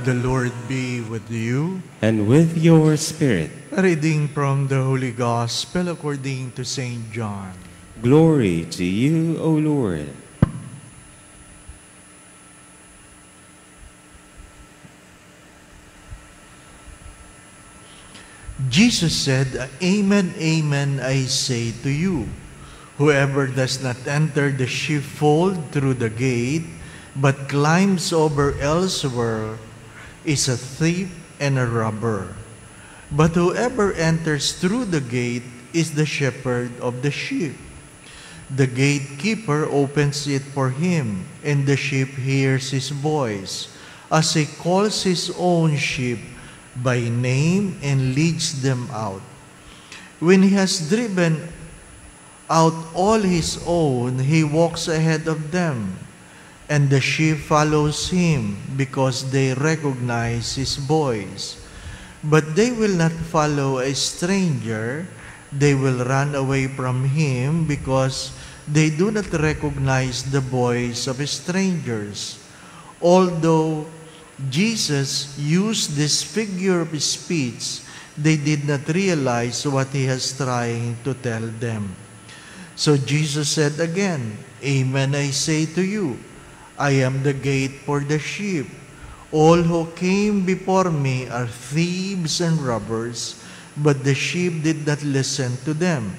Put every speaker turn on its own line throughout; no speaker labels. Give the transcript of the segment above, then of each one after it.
The Lord be with you.
And with your spirit.
A reading from the Holy Gospel according to St. John.
Glory to you, O Lord.
Jesus said, Amen, amen, I say to you, whoever does not enter the sheepfold through the gate, but climbs over elsewhere, is a thief and a robber. But whoever enters through the gate is the shepherd of the sheep. The gatekeeper opens it for him, and the sheep hears his voice, as he calls his own sheep by name and leads them out. When he has driven out all his own, he walks ahead of them, and the sheep follows him because they recognize his voice. But they will not follow a stranger. They will run away from him because they do not recognize the voice of strangers. Although Jesus used this figure of speech, they did not realize what he was trying to tell them. So Jesus said again, Amen, I say to you, I am the gate for the sheep. All who came before me are thieves and robbers, but the sheep did not listen to them.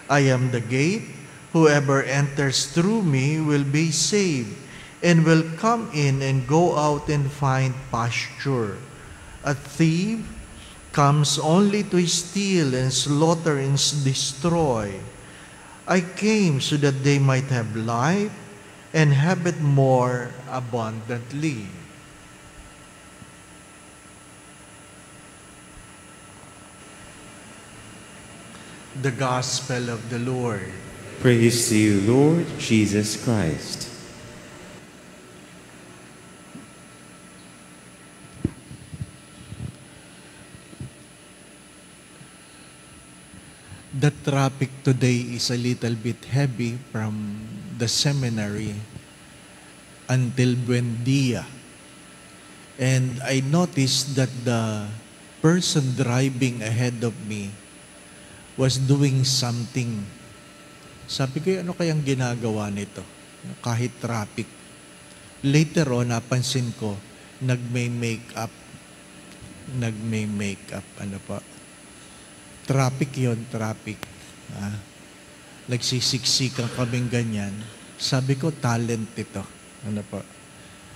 I am the gate. Whoever enters through me will be saved, and will come in and go out and find pasture. A thief comes only to steal and slaughter and destroy. I came so that they might have life and have it more abundantly. The Gospel of the Lord.
Praise to you, Lord Jesus Christ.
The traffic today is a little bit heavy from the seminary until Buendia. And I noticed that the person driving ahead of me was doing something. Sabi ko, ano kayang ginagawa nito? Kahit traffic. Later on, napansin ko, nagme-makeup. Ano pa? Traffic yon, traffic. Nagsisiksikan kaming ganyan. Sabi ko, talent ito. Ano po?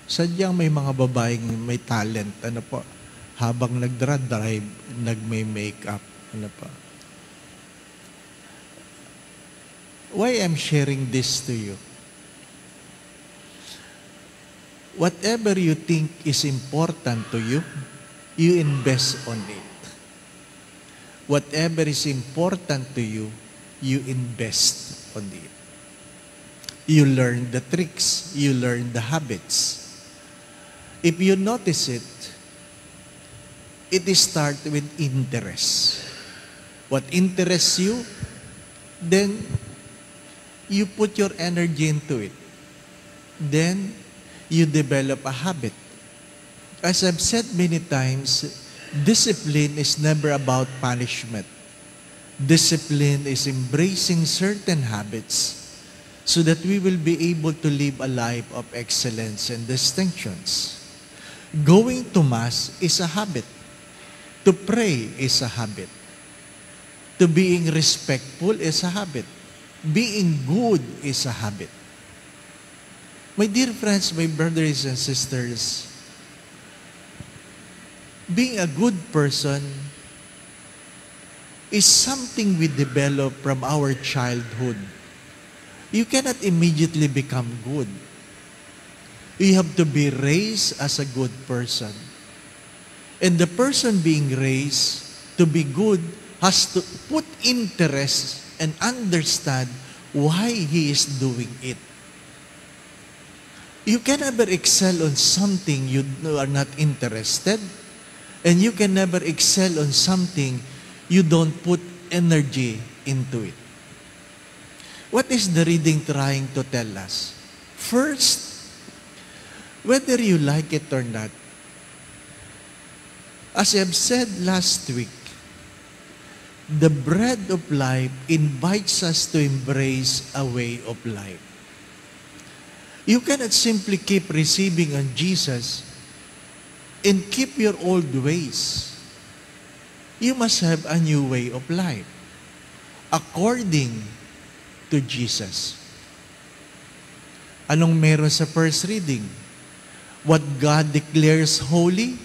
Sadyang may mga babaeng may talent. Ano po? Habang nagdra-drive, nagme-makeup. Ano po? Why I'm sharing this to you? Whatever you think is important to you, you invest on it. Whatever is important to you, you invest on it. You learn the tricks, you learn the habits. If you notice it, it starts with interest. What interests you, then you put your energy into it. Then you develop a habit. As I've said many times, discipline is never about punishment. Discipline is embracing certain habits so that we will be able to live a life of excellence and distinctions. Going to Mass is a habit. To pray is a habit. To being respectful is a habit. Being good is a habit. My dear friends, my brothers and sisters, being a good person is something we develop from our childhood. You cannot immediately become good. You have to be raised as a good person. And the person being raised to be good has to put interest and understand why he is doing it. You can never excel on something you are not interested, and you can never excel on something you don't put energy into it. What is the reading trying to tell us? First, whether you like it or not, As I've said last week, the bread of life invites us to embrace a way of life. You cannot simply keep receiving on Jesus and keep your old ways. You must have a new way of life according to Jesus. Anong meron sa first reading? What God declares holy,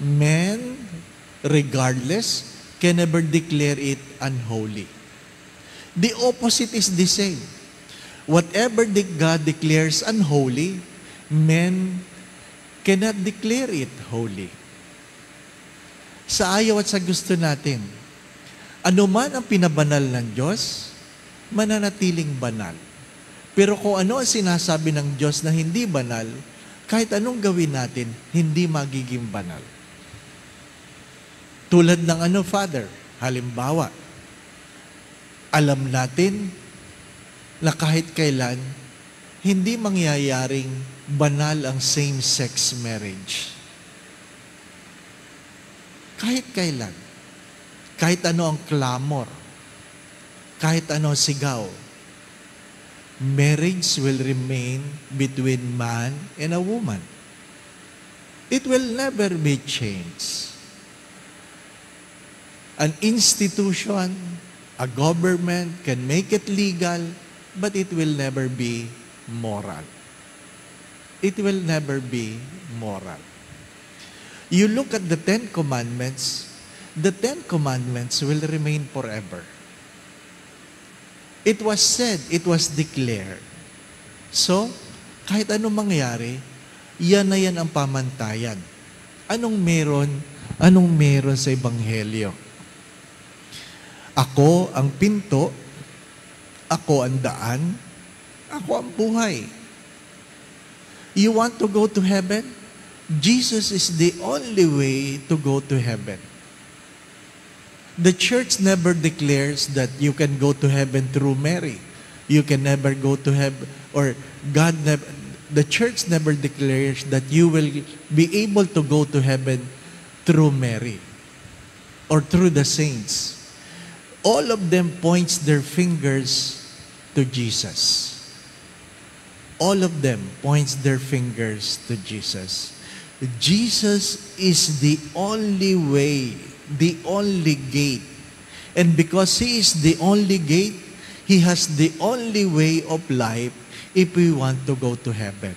man, regardless, can never declare it unholy. The opposite is the same. Whatever God declares unholy, men cannot declare it holy. Sa ayaw at sa gusto natin, anuman ang pinabanal ng Diyos, mananatiling banal. Pero kung ano ang sinasabi ng Diyos na hindi banal, kahit anong gawin natin, hindi magiging banal. Tulad ng Father, halimbawa, alam natin na kahit kailan, hindi mangyayaring banal ang same-sex marriage. Kahit kailan. Kahit ano ang clamor. Kahit ano ang sigaw. Marriage will remain between man and a woman. It will never be changed. An institution, a government can make it legal, but it will never be moral. It will never be moral. You look at the Ten Commandments, the Ten Commandments will remain forever. It was said, it was declared. So, kahit anong mangyari, yan na yan ang pamantayan. Anong meron sa Ebanghelyo? Ako ang pinto, ako ang daan, ako ang buhay. You want to go to heaven? Jesus is the only way to go to heaven. The church never declares that you can go to heaven through Mary. You can never go to heaven, or the church never declares that you will be able to go to heaven through Mary or through the saints. All of them points their fingers to Jesus. All of them points their fingers to Jesus. Jesus is the only way, the only gate. And because He is the only gate, He has the only way of life if we want to go to heaven.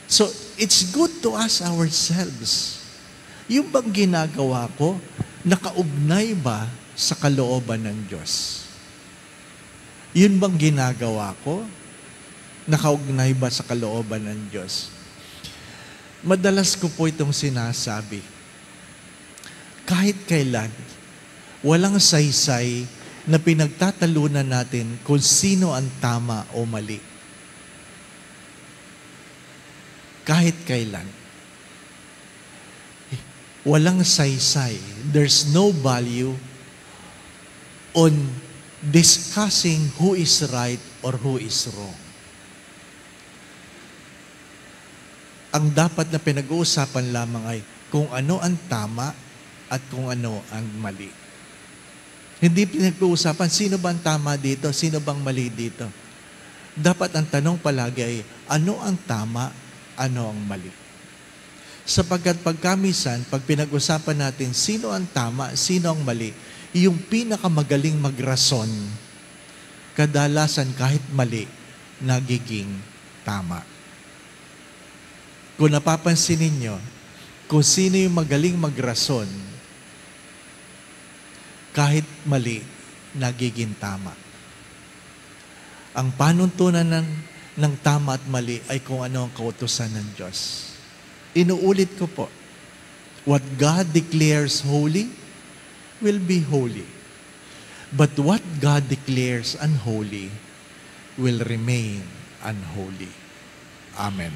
So, it's good to ask ourselves, yung bang ginagawa ko, nakaugnay ba sa kalooban ng Diyos? Yun bang ginagawa ko? Nakaugnay ba sa kalooban ng Diyos? Madalas ko po itong sinasabi. Kahit kailan, walang saysay na pinagtatalunan natin kung sino ang tama o mali. Kahit kailan. Walang saysay. There's no value on discussing who is right or who is wrong. Ang dapat na pinag-uusapan lamang ay kung ano ang tama at kung ano ang mali. Hindi pinag-uusapan sino ba ang tama dito, sino bang mali dito. Dapat ang tanong palagi ay ano ang tama, ano ang mali. Sapagkat pagkamisan, pag pinag-usapan natin sino ang tama, sino ang mali, yung pinakamagaling magrason, kadalasan kahit mali, nagiging tama. Kung napapansin ninyo, kung sino yung magaling magrason, kahit mali, nagiging tama. Ang panuntunan ng tama at mali ay kung ano ang kautusan ng Diyos. Inuulit ko po, what God declares holy will be holy. But what God declares unholy will remain unholy. Amen.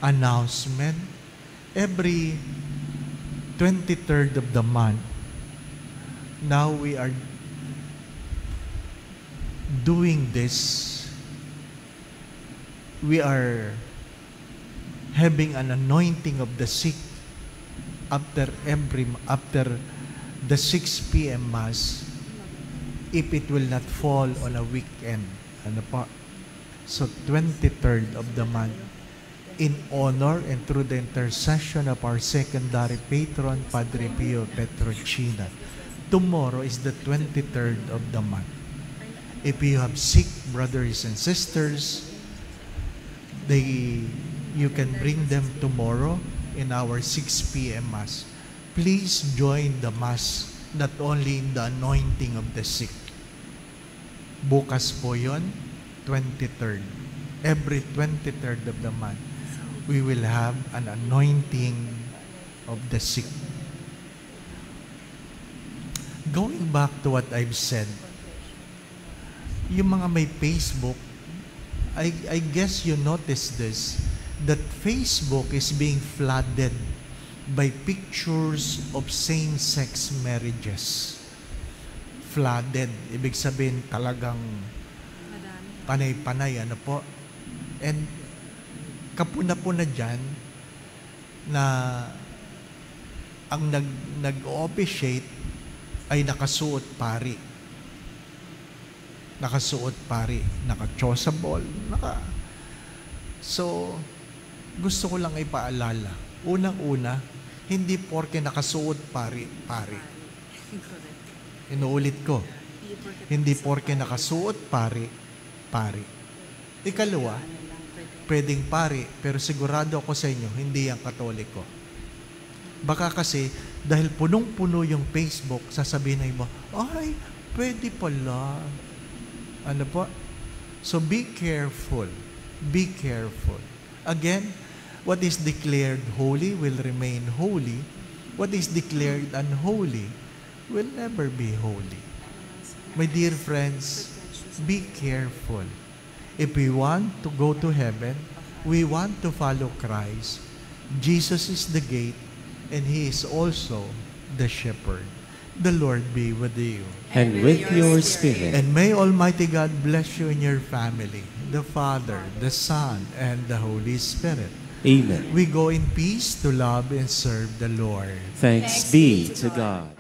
Announcement. Every 23rd of the month, now we are doing this. We are having an anointing of the sick after the 6 p.m. Mass, if it will not fall on a weekend. Ano po? So, 23rd of the month, in honor and through the intercession of our secondary patron, Padre Pio Petrocina. Tomorrow is the 23rd of the month. If you have sick brothers and sisters, you can bring them tomorrow in our 6 p.m. Mass. Please join the Mass, not only in the anointing of the sick. Bukas po yun, 23rd. Every 23rd of the month, we will have an anointing of the sick. Going back to what I've said, yung mga may Facebook, I guess you noticed this, that Facebook is being flooded by pictures of same-sex marriages. Flooded. Ibig sabihin talagang panay-panay, ano po. And kapuna-puna dyan na ang nag-officiate ay nakasuot pari. Nakasuot pari. Naka-chosabol. So, gusto ko lang ipaalala. Unang-una, hindi porke nakasuot pari. Inuulit ko. Hindi porke nakasuot pari. Ikalawa, pwedeng pari, pero sigurado ako sa inyo, hindi yan Katoliko. Baka kasi, dahil punong-puno yung Facebook, sasabihin mo, ay, pwede pala. Ano po? So be careful. Be careful. Again, what is declared holy will remain holy. What is declared unholy will never be holy. My dear friends, be careful. If we want to go to heaven, we want to follow Christ. Jesus is the gate, and He is also the shepherd. The Lord be with you.
And with your spirit.
And may Almighty God bless you and your family, the Father, the Son, and the Holy Spirit.
Amen.
We go in peace to love and serve the Lord.
Thanks be to God.